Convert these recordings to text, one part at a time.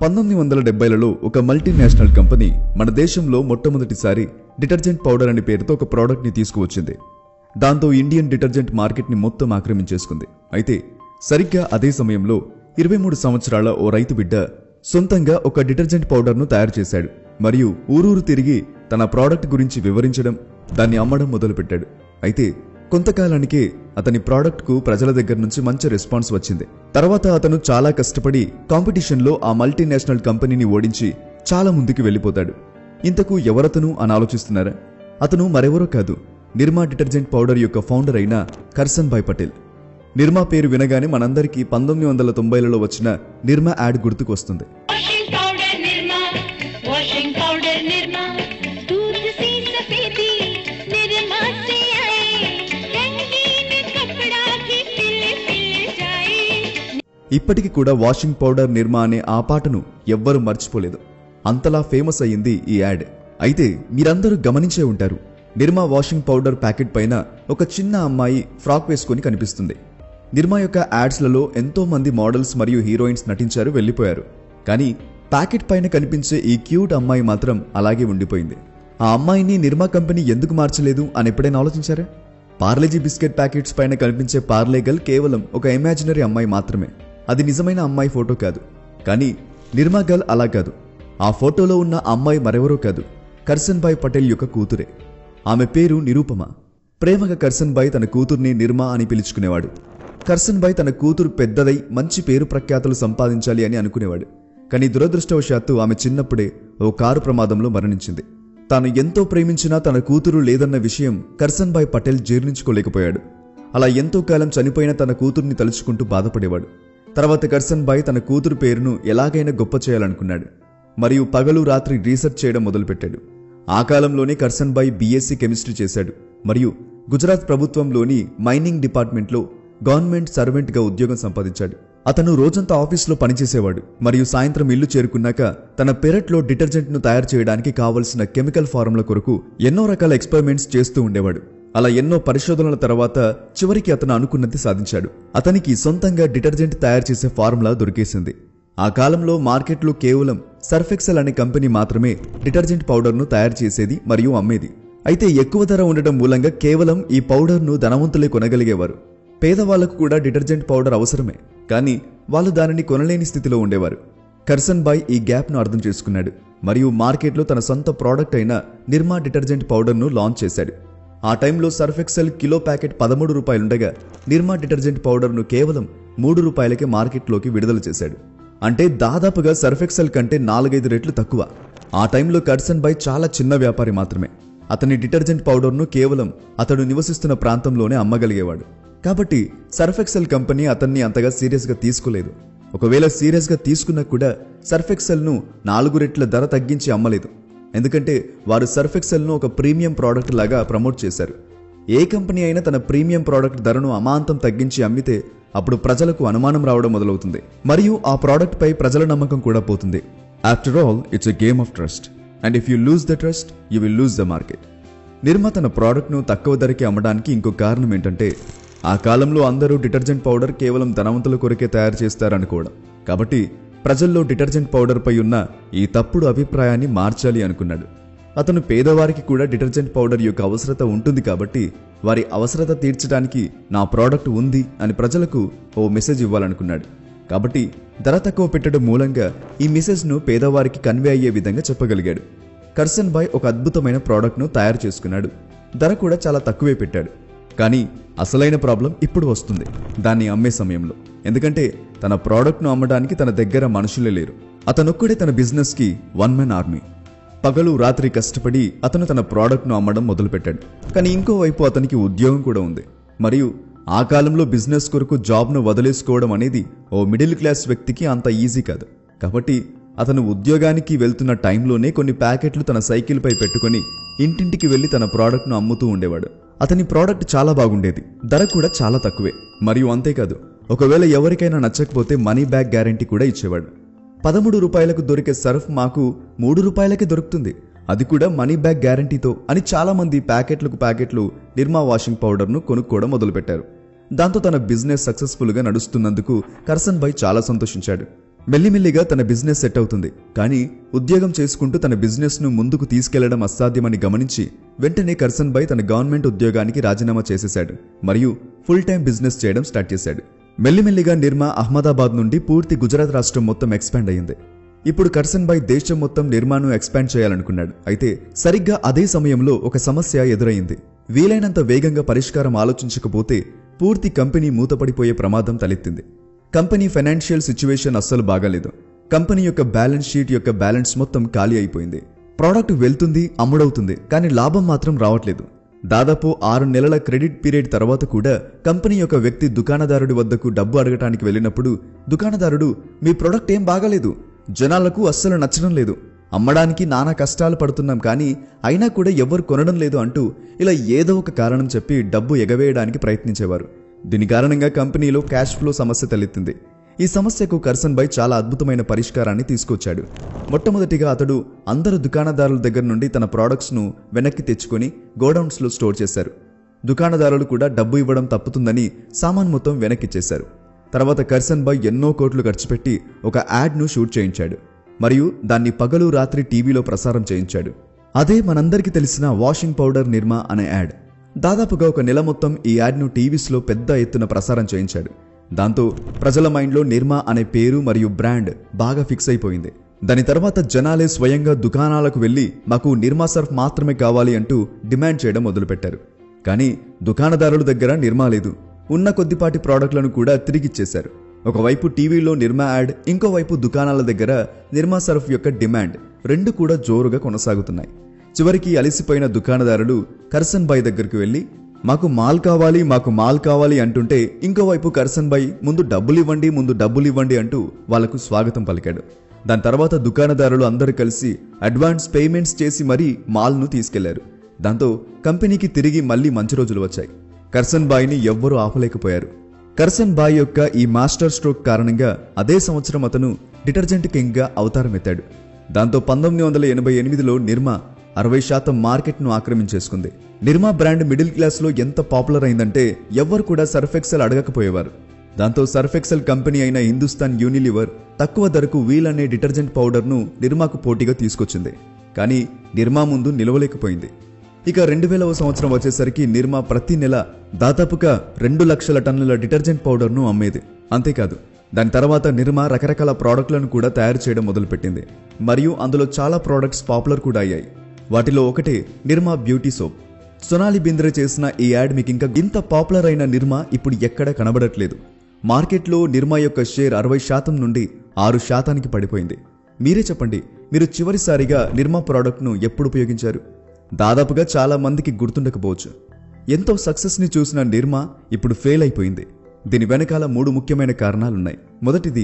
1970లలో ఒక multinational company మన దేశంలో మొట్టమొదటిసారి డిటర్జెంట్ పౌడర్ అనే పేరుతో ఒక ప్రోడక్ట్ ని తీసుకువచ్చింది. దాంతో ఇండియన్ డిటర్జెంట్ మార్కెట్ ని మొత్తం ఆక్రమించేసుకుంది. అయితే సరిగ్గా అదే సమయంలో 23 సంవత్సరాల ఓ రైతు బిడ్డ సొంతంగా ఒక డిటర్జెంట్ పౌడర్ ను తయారు చేశాడు. మరియు ఊరూరు తిరిగి తన ప్రోడక్ట్ గురించి వివరించడం, దాన్ని అమ్మడం మొదలుపెట్టాడు. అయితే కొంతకాలానికే అతని ప్రోడక్ట్ కు ప్రజల దగ్గర నుంచి మంచి రెస్పాన్స్ వచ్చింది. తర్వాత అతను చాలా కష్టపడి కాంపిటీషన్లో ఆ మల్టీనేషనల్ కంపెనీని ఓడించి చాలా ముందుకు వెళ్ళిపోతాడు. ఇంతకు ఎవరతను అని ఆలోచిస్తున్నారా? అతను మరెవరో కాదు, నిర్మా డిటర్జెంట్ పౌడర్ యొక్క ఫౌండర్ అయిన కర్సన్ భాయ్ పటేల్. నిర్మా పేరు వినగానే మనందరికీ 1990లలో వచ్చిన నిర్మా యాడ్ గుర్తుకు వస్తుంది. ఇప్పటికి కూడా వాషింగ్ పౌడర్ నిర్మా అనే ఆ పాటను ఎవ్వరూ మర్చిపోలేదు. అంతలా ఫేమస్ అయ్యింది ఈ యాడ్. అయితే మీరందరూ గమనించే ఉంటారు, నిర్మా వాషింగ్ పౌడర్ ప్యాకెట్ పైన ఒక చిన్న అమ్మాయి ఫ్రాక్ వేసుకొని కనిపిస్తుంది. నిర్మా యొక్క యాడ్స్లలో ఎంతో మంది మోడల్స్ మరియు హీరోయిన్స్ నటించారు, వెళ్లిపోయారు. కానీ ప్యాకెట్ పైన కనిపించే ఈ క్యూట్ అమ్మాయి మాత్రం అలాగే ఉండిపోయింది. ఆ అమ్మాయిని నిర్మా కంపెనీ ఎందుకు మార్చలేదు అని ఎప్పుడైనా ఆలోచించారా? పార్లేజీ బిస్కెట్ ప్యాకెట్స్ పైన కనిపించే పార్లే గర్ల్ కేవలం ఒక ఇమాజినరీ అమ్మాయి మాత్రమే. అది నిజమైన అమ్మాయి ఫోటో కాదు. కానీ నిర్మా గర్ల్ అలా కాదు. ఆ ఫోటోలో ఉన్న అమ్మాయి మరెవరో కాదు, కర్సన్ భాయ్ పటేల్ యొక్క కూతురే. ఆమె పేరు నిరూపమ. ప్రేమగా కర్సన్ భాయ్ తన కూతుర్ని నిర్మా అని పిలుచుకునేవాడు. కర్సన్ భాయ్ తన కూతురు పెద్దదై మంచి పేరు ప్రఖ్యాతులు సంపాదించాలి అని అనుకునేవాడు. కానీ దురదృష్టవశాత్తు ఆమె చిన్నప్పుడే ఓ కారు ప్రమాదంలో మరణించింది. తాను ఎంతో ప్రేమించినా తన కూతురు లేదన్న విషయం కర్సన్ భాయ్ పటేల్ జీర్ణించుకోలేకపోయాడు. అలా ఎంతో కాలం చనిపోయిన తన కూతుర్ని తలుచుకుంటూ బాధపడేవాడు. తర్వాత కర్సన్ భాయ్ తన కూతురు పేరును ఎలాగైనా గొప్ప చేయాలనుకున్నాడు. మరియు పగలు రాత్రి రీసెర్చ్ చేయడం మొదలుపెట్టాడు. ఆ కాలంలోనే కర్సన్ భాయ్ బీఎస్సీ కెమిస్ట్రీ చేశాడు. మరియు గుజరాత్ ప్రభుత్వంలోని మైనింగ్ డిపార్ట్మెంట్లో గవర్నమెంట్ సర్వెంట్ గా ఉద్యోగం సంపాదించాడు. అతను రోజంతా ఆఫీస్లో పనిచేసేవాడు. మరియు సాయంత్రం ఇల్లు చేరుకున్నాక తన పెరట్లో డిటర్జెంట్ ను తయారు చేయడానికి కావలసిన కెమికల్ ఫార్ముల కొరకు ఎన్నో రకాల ఎక్స్పెరిమెంట్స్ చేస్తూ ఉండేవాడు. అలా ఎన్నో పరిశోధనల తర్వాత చివరికి అతను అనుకున్నది సాధించాడు. అతనికి సొంతంగా డిటర్జెంట్ తయారు చేసే ఫార్ములా దొరికేసింది. ఆ కాలంలో మార్కెట్లో కేవలం సర్ఫ్ ఎక్సెల్ అనే కంపెనీ మాత్రమే డిటర్జెంట్ పౌడర్ ను తయారు చేసేది మరియు అమ్మేది. అయితే ఎక్కువ ధర ఉండడం మూలంగా కేవలం ఈ పౌడర్ ను ధనవంతులే కొనగలిగేవారు. పేదవాళ్లకు కూడా డిటర్జెంట్ పౌడర్ అవసరమే, కానీ వాళ్ళు దానిని కొనలేని స్థితిలో ఉండేవారు. కర్సన్ భాయ్ ఈ గ్యాప్ ను అర్థం చేసుకున్నాడు మరియు మార్కెట్లో తన సొంత ప్రోడక్ట్ అయిన నిర్మా డిటర్జెంట్ పౌడర్ ను లాంచ్ చేశాడు. ఆ టైంలో సర్ఫ్ ఎక్సెల్ కిలో ప్యాకెట్ 13 రూపాయలుండగా నిర్మా డిటర్జెంట్ పౌడర్ ను కేవలం 3 రూపాయలకే మార్కెట్లోకి విడుదల చేశాడు. అంటే దాదాపుగా సర్ఫ్ ఎక్సెల్ కంటే 4-5 రెట్లు తక్కువ. ఆ టైంలో కర్సన్ భాయ్ చాలా చిన్న వ్యాపారి మాత్రమే. అతని డిటర్జెంట్ పౌడర్ ను కేవలం అతడు నివసిస్తున్న ప్రాంతంలోనే అమ్మగలిగేవాడు. కాబట్టి సర్ఫ్ ఎక్సెల్ కంపెనీ అతన్ని అంతగా సీరియస్ గా తీసుకోలేదు. ఒకవేళ సీరియస్ గా తీసుకున్నా కూడా సర్ఫ్ ఎక్సెల్ ను 4 రెట్ల ధర తగ్గించి అమ్మలేదు. ఎందుకంటే వారు సర్ఫ్ ఎక్సెల్ ను ఒక ప్రీమియం ప్రోడక్ట్ లాగా ప్రమోట్ చేశారు. ఏ కంపెనీ అయినా తన ప్రీమియం ప్రోడక్ట్ ధరను అమాంతం తగ్గించి అమ్మితే అప్పుడు ప్రజలకు అనుమానం రావడం మొదలవుతుంది మరియు ఆ ప్రోడక్ట్ పై ప్రజల నమ్మకం కూడా పోతుంది. After all it's a game of trust, and if you lose the trust you will lose the market. Nirma తన ప్రోడక్ట్ ను తక్కువ ధరకే అమ్మడానికి ఇంకో కారణం ఏంటంటే, ఆ కాలంలో అందరూ డిటర్జెంట్ పౌడర్ కేవలం ధనవంతుల కొరకే తయారు చేస్తారనుకోవడం. కాబట్టి ప్రజల్లో డిటర్జెంట్ పౌడర్ పై ఉన్న ఈ తప్పుడు అభిప్రాయాన్ని మార్చాలి అనుకున్నాడు. అతను పేదవారికి కూడా డిటర్జెంట్ పౌడర్ యొక్క అవసరత ఉంటుంది కాబట్టి వారి అవసరత తీర్చడానికి నా ప్రోడక్ట్ ఉంది అని ప్రజలకు ఓ మెసేజ్ ఇవ్వాలనుకున్నాడు. కాబట్టి ధర తక్కువ పెట్టడం మూలంగా ఈ మెసేజ్ ను పేదవారికి కన్వే అయ్యే విధంగా చెప్పగలిగాడు. కర్సన్ భాయ్ ఒక అద్భుతమైన ప్రోడక్ట్ ను తయారు చేసుకున్నాడు. ధర కూడా చాలా తక్కువే పెట్టాడు. కానీ అసలైన ప్రాబ్లం ఇప్పుడు వస్తుంది దాన్ని అమ్మే సమయంలో. ఎందుకంటే తన ప్రోడక్ట్ ను అమ్మడానికి తన దగ్గర మనుషులే లేరు. అతనొక్కడే తన బిజినెస్ కి వన్ మ్యాన్ ఆర్మీ. పగలు రాత్రి కష్టపడి అతను తన ప్రోడక్ట్ ను అమ్మడం మొదలుపెట్టాడు. కానీ ఇంకోవైపు అతనికి ఉద్యోగం కూడా ఉంది. మరియు ఆ కాలంలో బిజినెస్ కొరకు జాబ్ ను వదిలేసుకోవడం అనేది ఓ మిడిల్ క్లాస్ వ్యక్తికి అంత ఈజీ కాదు. కాబట్టి అతను ఉద్యోగానికి వెళ్తున్న టైంలోనే కొన్ని ప్యాకెట్లు తన సైకిల్ పై పెట్టుకుని ఇంటింటికి వెళ్లి తన ప్రోడక్ట్ ను అమ్ముతూ ఉండేవాడు. అతని ప్రోడక్ట్ చాలా బాగుండేది, ధర కూడా చాలా తక్కువే. మరియు అంతేకాదు, ఒకవేళ ఎవరికైనా నచ్చకపోతే మనీ బ్యాక్ గ్యారంటీ కూడా ఇచ్చేవాడు. 13 రూపాయలకు దొరికే సర్ఫ్ మాకు 3 రూపాయలకే దొరుకుతుంది, అది కూడా మనీ బ్యాక్ గ్యారంటీతో అని చాలా మంది ప్యాకెట్లు నిర్మా వాషింగ్ పౌడర్ ను కొనుక్కోవడం మొదలుపెట్టారు. దాంతో తన బిజినెస్ సక్సెస్ఫుల్ గా నడుస్తున్నందుకు కర్సన్ భాయ్ చాలా సంతోషించాడు. మెల్లిమెల్లిగా తన బిజినెస్ సెట్ అవుతుంది. కానీ ఉద్యోగం చేసుకుంటూ తన బిజినెస్ ను ముందుకు తీసుకెళ్లడం అసాధ్యమని గమనించి వెంటనే కర్సన్ భాయ్ తన గవర్నమెంట్ ఉద్యోగానికి రాజీనామా చేసేశాడు మరియు ఫుల్ టైం బిజినెస్ చేయడం స్టార్ట్ చేశాడు. మెల్లిమెల్లిగా నిర్మా అహ్మదాబాద్ నుండి పూర్తి గుజరాత్ రాష్ట్రం మొత్తం ఎక్స్పాండ్ అయ్యింది. ఇప్పుడు కర్సన్ భాయ్ దేశం మొత్తం నిర్మాను ఎక్స్పాండ్ చేయాలనుకున్నాడు. అయితే సరిగ్గా అదే సమయంలో ఒక సమస్య ఎదురైంది. వీలైనంత వేగంగా పరిష్కారం ఆలోచించకపోతే పూర్తి కంపెనీ మూతపడిపోయే ప్రమాదం తలెత్తింది. కంపెనీ ఫైనాన్షియల్ సిచ్యువేషన్ అస్సలు బాగాలేదు. కంపెనీ యొక్క బ్యాలెన్స్ షీట్ యొక్క బ్యాలెన్స్ మొత్తం ఖాళీ అయిపోయింది. ప్రోడక్ట్ వెళ్తుంది, అమ్ముడవుతుంది, కానీ లాభం మాత్రం రావట్లేదు. దాదాపు 6 నెలల క్రెడిట్ పీరియడ్ తర్వాత కూడా కంపెనీ యొక్క వ్యక్తి దుకాణదారుడి వద్దకు డబ్బు అడగటానికి వెళ్ళినప్పుడు దుకాణదారుడు, మీ ప్రోడక్ట్ ఏం బాగాలేదు, జనాలకు అస్సలు నచ్చడం లేదు, అమ్మడానికి నానా కష్టాలు పడుతున్నాం, కానీ అయినా కూడా ఎవ్వరు కొనడం లేదు అంటూ ఇలా ఏదో ఒక కారణం చెప్పి డబ్బు ఎగవేయడానికి ప్రయత్నించేవారు. దీని కారణంగా కంపెనీలో క్యాష్ ఫ్లో సమస్య తలెత్తింది. ఈ సమస్యకు కర్సన్ భాయ్ చాలా అద్భుతమైన పరిష్కారాన్ని తీసుకొచ్చాడు. మొట్టమొదటిగా అతడు అందరు దుకాణదారుల దగ్గర నుండి తన ప్రోడక్ట్స్ ను వెనక్కి తెచ్చుకొని గోడౌన్స్ లో స్టోర్ చేశారు. దుకాణదారులు కూడా డబ్బు ఇవ్వడం తప్పుతుందని సామాన్ మొత్తం వెనక్కిచ్చేశారు. తర్వాత కర్సన్ భాయ్ ఎన్నో కోట్లు ఖర్చు పెట్టి ఒక యాడ్ ను షూట్ చేయించాడు మరియు దాన్ని పగలు రాత్రి టీవీలో ప్రసారం చేయించాడు. అదే మనందరికీ తెలిసిన వాషింగ్ పౌడర్ నిర్మా అనే యాడ్. దాదాపుగా ఒక నెల మొత్తం ఈ యాడ్ను టీవీస్లో పెద్ద ఎత్తున ప్రసారం చేయించాడు. దాంతో ప్రజల మైండ్లో నిర్మా అనే పేరు మరియు బ్రాండ్ బాగా ఫిక్స్ అయిపోయింది. దాని తర్వాత జనాలే స్వయంగా దుకాణాలకు వెళ్లి మాకు నిర్మా సర్ఫ్ మాత్రమే కావాలి అంటూ డిమాండ్ చేయడం మొదలుపెట్టారు. కానీ దుకాణదారుల దగ్గర నిర్మా లేదు. ఉన్న కొద్దిపాటి ప్రోడక్ట్లను కూడా తిరిగిచ్చేశారు. ఒకవైపు టీవీలో నిర్మా యాడ్, ఇంకోవైపు దుకాణాల దగ్గర నిర్మా సర్ఫ్ యొక్క డిమాండ్ రెండు కూడా జోరుగా కొనసాగుతున్నాయి. చివరికి అలిసిపోయిన దుకాణదారులు కర్సన్ భాయ్ దగ్గరికి వెళ్లి మాకు మాల్ కావాలి అంటుంటే ఇంకోవైపు కర్సన్ భాయ్ ముందు డబ్బులు ఇవ్వండి అంటూ వాళ్లకు స్వాగతం పలికాడు. దాని తర్వాత దుకాణదారులు అందరూ కలిసి అడ్వాన్స్ పేమెంట్స్ చేసి మరీ మాల్ను తీసుకెళ్లారు. దాంతో కంపెనీకి తిరిగి మళ్లీ మంచి రోజులు వచ్చాయి. కర్సన్ భాయ్ని ఎవ్వరూ ఆపలేకపోయారు. కర్సన్ భాయ్ యొక్క ఈ మాస్టర్ స్ట్రోక్ కారణంగా అదే సంవత్సరం అతను డిటర్జెంట్ కింగ్ గా అవతారమెత్తాడు. దాంతో 1988లో నిర్మా 60% మార్కెట్ను ఆక్రమించేసుకుంది. నిర్మా బ్రాండ్ మిడిల్ క్లాస్లో ఎంత పాపులర్ అయిందంటే ఎవ్వరు కూడా సర్ఫ్ ఎక్సెల్ అడగకపోయేవారు. దాంతో సర్ఫ్ ఎక్సెల్ కంపెనీ అయిన హిందుస్థాన్ యూనిలివర్ తక్కువ ధరకు వీల్ అనే డిటర్జెంట్ పౌడర్ను నిర్మాకు పోటీగా తీసుకొచ్చింది. కానీ నిర్మా ముందు నిలవలేకపోయింది. ఇక 2000వ సంవత్సరం వచ్చేసరికి నిర్మా ప్రతి నెల దాదాపుగా 2 లక్షల టన్నుల డిటర్జెంట్ పౌడర్ను అమ్మేది. అంతేకాదు, దాని తర్వాత నిర్మా రకరకాల ప్రోడక్ట్లను కూడా తయారు చేయడం మొదలుపెట్టింది మరియు అందులో చాలా ప్రోడక్ట్స్ పాపులర్ కూడా అయ్యాయి. వాటిలో ఒకటే నిర్మా బ్యూటీ సోప్. సొనాలి బింద్రే చేసిన ఈ యాడ్ మీకు ఇంకా ఇంత పాపులర్ అయిన నిర్మా ఇప్పుడు ఎక్కడా కనబడట్లేదు. మార్కెట్లో నిర్మా యొక్క షేర్ 60% నుండి 6%కి పడిపోయింది. మీరే చెప్పండి, మీరు చివరిసారిగా నిర్మా ప్రోడక్ట్ను ఎప్పుడు ఉపయోగించారు? దాదాపుగా చాలా మందికి గుర్తుండకపోవచ్చు. ఎంతో సక్సెస్ ని చూసిన నిర్మా ఇప్పుడు ఫెయిల్ అయిపోయింది. దీని వెనకాల 3 ముఖ్యమైన కారణాలున్నాయి. మొదటిది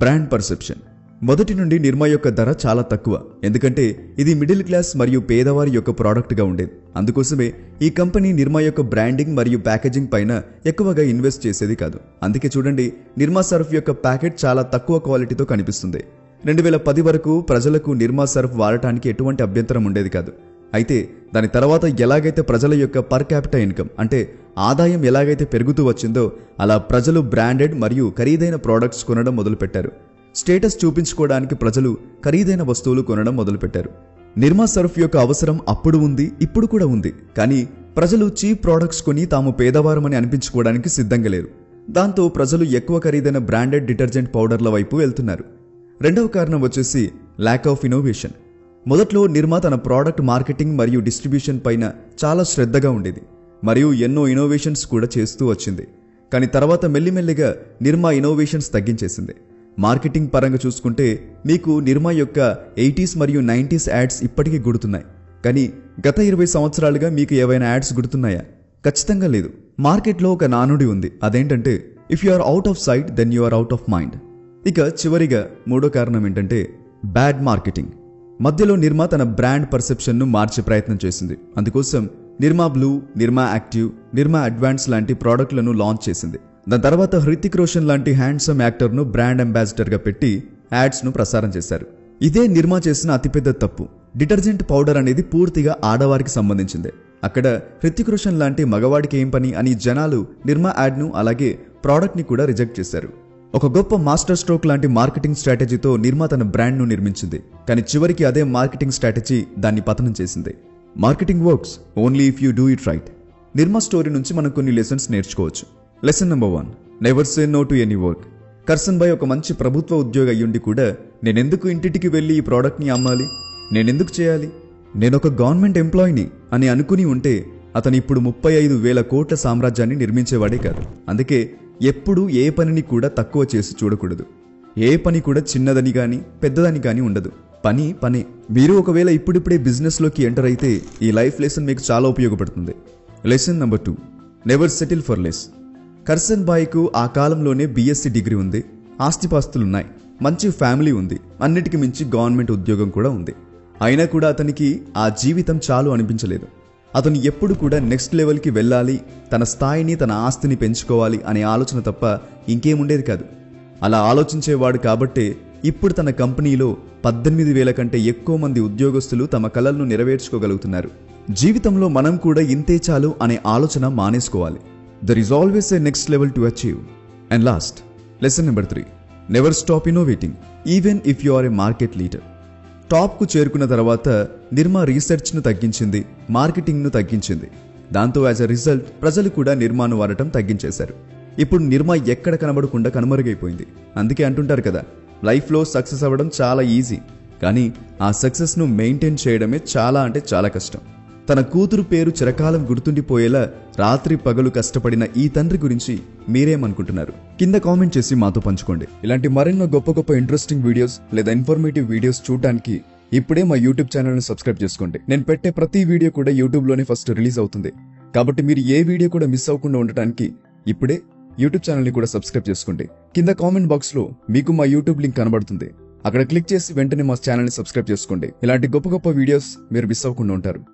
బ్రాండ్ పర్సెప్షన్. మొదటి నుండి నిర్మా యొక్క ధర చాలా తక్కువ, ఎందుకంటే ఇది మిడిల్ క్లాస్ మరియు పేదవారి యొక్క ప్రోడక్ట్గా ఉండేది. అందుకోసమే ఈ కంపెనీ నిర్మా యొక్క బ్రాండింగ్ మరియు ప్యాకేజింగ్ పైన ఎక్కువగా ఇన్వెస్ట్ చేసేది కాదు. అందుకే చూడండి, నిర్మా సర్ఫ్ యొక్క ప్యాకెట్ చాలా తక్కువ క్వాలిటీతో కనిపిస్తుంది. 2010 వరకు ప్రజలకు నిర్మా సర్ఫ్ వాడటానికి ఎటువంటి అభ్యంతరం ఉండేది కాదు. అయితే దాని తర్వాత ఎలాగైతే ప్రజల యొక్క పర్ క్యాపిటా ఇన్కమ్ అంటే ఆదాయం ఎలాగైతే పెరుగుతూ వచ్చిందో అలా ప్రజలు బ్రాండెడ్ మరియు ఖరీదైన ప్రోడక్ట్స్ కొనడం మొదలుపెట్టారు. స్టేటస్ చూపించుకోవడానికి ప్రజలు ఖరీదైన వస్తువులు కొనడం మొదలుపెట్టారు. నిర్మా సర్ఫ్ యొక్క అవసరం అప్పుడు ఉంది, ఇప్పుడు కూడా ఉంది. కానీ ప్రజలు చీప్ ప్రోడక్ట్స్ కొని తాము పేదవారమని అనిపించుకోవడానికి సిద్ధంగా లేరు. దాంతో ప్రజలు ఎక్కువ ఖరీదైన బ్రాండెడ్ డిటర్జెంట్ పౌడర్ల వైపు వెళ్తున్నారు. రెండవ కారణం వచ్చేసి ల్యాక్ ఆఫ్ ఇన్నోవేషన్. మొదట్లో నిర్మా తన ప్రోడక్ట్ మార్కెటింగ్ మరియు డిస్ట్రిబ్యూషన్ పైన చాలా శ్రద్ధగా ఉండేది మరియు ఎన్నో ఇన్నోవేషన్స్ కూడా చేస్తూ వచ్చింది. కానీ తర్వాత మెల్లిమెల్లిగా నిర్మా ఇన్నోవేషన్స్ తగ్గించేసింది. మార్కెటింగ్ పరంగా చూసుకుంటే మీకు నిర్మా యొక్క 80s మరియు 90s యాడ్స్ ఇప్పటికీ గుర్తున్నాయి. కానీ గత 20 సంవత్సరాలుగా మీకు ఏవైనా యాడ్స్ గుర్తున్నాయా? ఖచ్చితంగా లేదు. మార్కెట్లో ఒక నానుడి ఉంది, అదేంటంటే if you are out of sight then you are out of mind. ఇక చివరిగా మూడో కారణం ఏంటంటే బ్యాడ్ మార్కెటింగ్. మధ్యలో నిర్మా తన బ్రాండ్ పర్సెప్షన్ను మార్చే ప్రయత్నం చేసింది. అందుకోసం నిర్మా బ్లూ, నిర్మా యాక్టివ్, నిర్మా అడ్వాన్స్ లాంటి ప్రోడక్ట్లను లాంచ్ చేసింది. దాని తర్వాత హృతిక్ రోషన్ లాంటి హ్యాండ్సమ్ యాక్టర్ను బ్రాండ్ అంబాసిడర్గా పెట్టి యాడ్స్ను ప్రసారం చేశారు. ఇదే నిర్మా చేసిన అతిపెద్ద తప్పు. డిటర్జెంట్ పౌడర్ అనేది పూర్తిగా ఆడవారికి సంబంధించిందే. అక్కడ హృతిక్ రోషన్ లాంటి మగవాడికి ఏం పని అని జనాలు నిర్మా యాడ్ను అలాగే ప్రోడక్ట్ని కూడా రిజెక్ట్ చేశారు. ఒక గొప్ప మాస్టర్ స్ట్రోక్ లాంటి మార్కెటింగ్ స్ట్రాటజీతో నిర్మా తన బ్రాండ్ను నిర్మించింది. కానీ చివరికి అదే మార్కెటింగ్ స్ట్రాటజీ దాన్ని పతనం చేసింది. Marketing works only if you do it right. Nirma story నుంచి మనం కొన్ని లెసన్స్ నేర్చుకోవచ్చు. Lesson number 1, never say no to any work. Karsan bhai ఒక మంచి ప్రభుత్వ ఉద్యోగి అయ్యుండి కూడా నేనెందుకు ఇంటింటికి వెళ్ళి ఈ ప్రోడక్ట్ని అమ్మాలి, నేనెందుకు చేయాలి, నేనొక గవర్నమెంట్ ఎంప్లాయీని అని అనుకుని ఉంటే అతను ఇప్పుడు 35,000 కోట్ల సామ్రాజ్యాన్ని నిర్మించేవాడే కాదు. అందుకే ఎప్పుడూ ఏ పనిని కూడా తక్కువ చేసి చూడకూడదు. ఏ పని కూడా చిన్నదని కానీ పెద్దదని కానీ ఉండదు. పని పనే. మీరు ఒకవేళ ఇప్పుడిప్పుడే బిజినెస్లోకి ఎంటర్ అయితే ఈ లైఫ్ లెసన్ మీకు చాలా ఉపయోగపడుతుంది. Lesson number 2, never settle for less. Karsan భాయ్కు ఆ కాలంలోనే BSc డిగ్రీ ఉంది, ఆస్తిపాస్తులున్నాయి, మంచి ఫ్యామిలీ ఉంది, అన్నిటికీ మించి గవర్నమెంట్ ఉద్యోగం కూడా ఉంది. అయినా కూడా అతనికి ఆ జీవితం చాలు అనిపించలేదు. అతను ఎప్పుడు కూడా నెక్స్ట్ లెవెల్కి వెళ్ళాలి, తన స్థాయిని తన ఆస్తిని పెంచుకోవాలి అనే ఆలోచన తప్ప ఇంకేముండేది కాదు. అలా ఆలోచించేవాడు కాబట్టే ఇప్పుడు తన కంపెనీలో 18,000 కంటే ఎక్కువ మంది ఉద్యోగస్తులు తమ కలలను నెరవేర్చుకోగలుగుతున్నారు. జీవితంలో మనం కూడా ఇంతే చాలు అనే ఆలోచన మానేసుకోవాలి. There is always a next level to achieve. And last, lesson number 3, never stop innovating even if you are a market leader. టాప్కు చేరుకున్న తర్వాత నిర్మా రీసెర్చ్ను తగ్గించింది, మార్కెటింగ్ను తగ్గించింది. దాంతో యాజ్ అ రిజల్ట్ ప్రజలు కూడా నిర్మాను వాడటం తగ్గించేశారు. ఇప్పుడు నిర్మా ఎక్కడ కనబడకుండా కనుమరుగైపోయింది. అందుకే అంటుంటారు కదా, లైఫ్లో సక్సెస్ అవ్వడం చాలా ఈజీ, కానీ ఆ సక్సెస్ను మెయింటైన్ చేయడమే చాలా అంటే చాలా కష్టం. తన కూతురు పేరు చిరకాలం గుర్తుండిపోయేలా రాత్రి పగలు కష్టపడిన ఈ తండ్రి గురించి మీరేమనుకుంటున్నారు? కింద కామెంట్ చేసి మాతో పంచుకోండి. ఇలాంటి మరెన్నో గొప్ప గొప్ప ఇంట్రెస్టింగ్ వీడియోస్ లేదా ఇన్ఫర్మేటివ్ వీడియోస్ చూడడానికి ఇప్పుడే మా యూట్యూబ్ ఛానల్ని సబ్స్క్రైబ్ చేసుకోండి. నేను పెట్టే ప్రతి వీడియో కూడా యూట్యూబ్లోనే ఫస్ట్ రిలీజ్ అవుతుంది. కాబట్టి మీరు ఏ వీడియో కూడా మిస్ అవ్వకుండా ఉండటానికి ఇప్పుడే యూట్యూబ్ ఛానల్ని కూడా సబ్స్క్రైబ్ చేసుకోండి. కింద కామెంట్ బాక్స్లో మీకు మా యూట్యూబ్ లింక్ కనబడుతుంది. అక్కడ క్లిక్ చేసి వెంటనే మా ఛానల్ని సబ్స్క్రైబ్ చేసుకోండి. ఇలాంటి గొప్ప గొప్ప వీడియోస్ మీరు మిస్ అవ్వకుండా ఉంటారు.